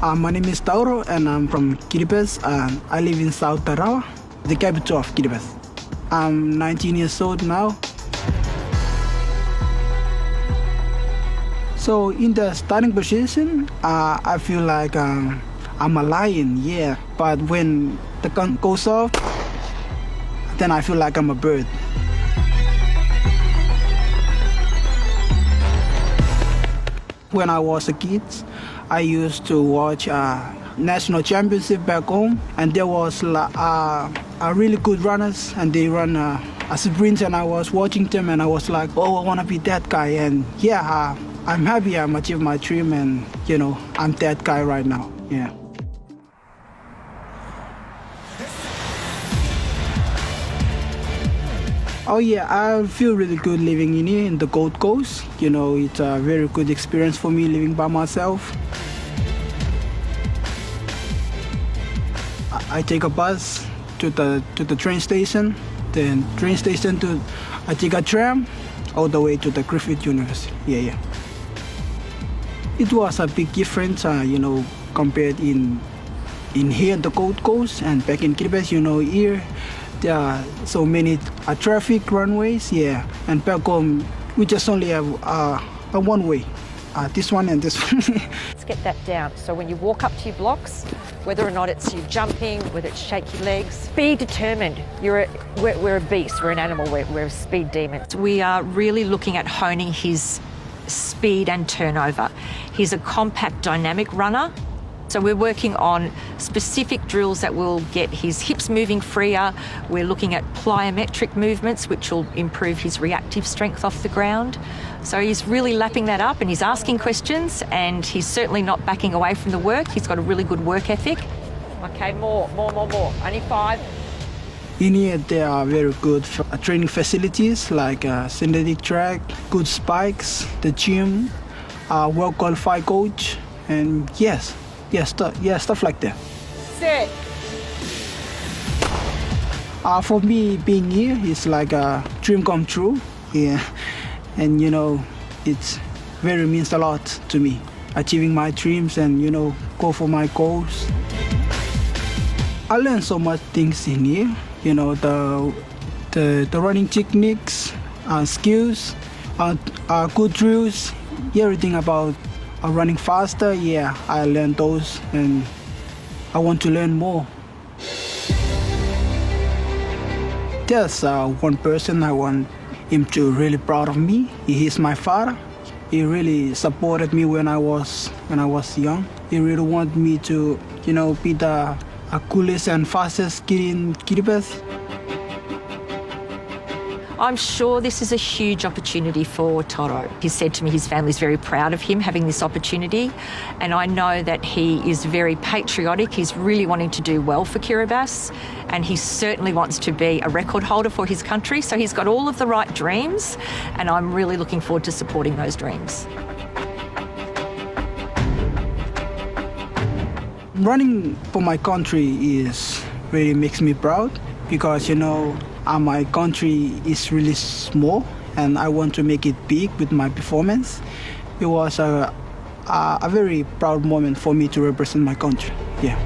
My name is Tauro and I'm from Kiribati. I live in South Tauro, the capital of Kiribati. I'm 19 years old now. So in the starting position, I feel like I'm a lion, yeah. But when the gun goes off, then I feel like I'm a bird. When I was a kid, I used to watch national championship back home, and there was a really good runners, and they run a sprint, and I was watching them, and I was like, oh, I want to be that guy. And yeah, I'm happy I'm achieved my dream, and I'm that guy right now. Yeah. Oh yeah, I feel really good living in here in the Gold Coast. It's a very good experience for me living by myself. I take a bus to the train station, then train station I take a tram all the way to the Griffith University. Yeah. It was a big difference, compared in here in the Gold Coast and back in Kiribati. Here there are so many traffic runways, yeah, and back home we just only have a one way, this one and this one. Let's get that down. So when you walk up to your blocks, whether or not it's you jumping, whether it's shake your legs, be determined. We're a beast, we're an animal, we're a speed demon. We are really looking at honing his speed and turnover. He's a compact, dynamic runner. So we're working on specific drills that will get his hips moving freer. We're looking at plyometric movements, which will improve his reactive strength off the ground. So he's really lapping that up, and he's asking questions, and he's certainly not backing away from the work. He's got a really good work ethic. Okay, more. Only 5. In here, there are very good training facilities like synthetic track, good spikes, the gym, well-qualified coach, and stuff like that. Sit. For me, being here is like a dream come true. Yeah, and it very means a lot to me. Achieving my dreams and go for my goals. I learned so much things in here. The running techniques, skills, good drills, everything about running faster. Yeah, I learned those, and I want to learn more. There's one person I want him to really proud of me. He is my father. He really supported me when I was young. He really wanted me to be the coolest and fastest kid in Kiribati. I'm sure this is a huge opportunity for Tauro. He said to me his family's very proud of him having this opportunity, and I know that he is very patriotic. He's really wanting to do well for Kiribati, and he certainly wants to be a record holder for his country. So he's got all of the right dreams, and I'm really looking forward to supporting those dreams. Running for my country really makes me proud, because my country is really small, and I want to make it big with my performance. It was a very proud moment for me to represent my country. Yeah.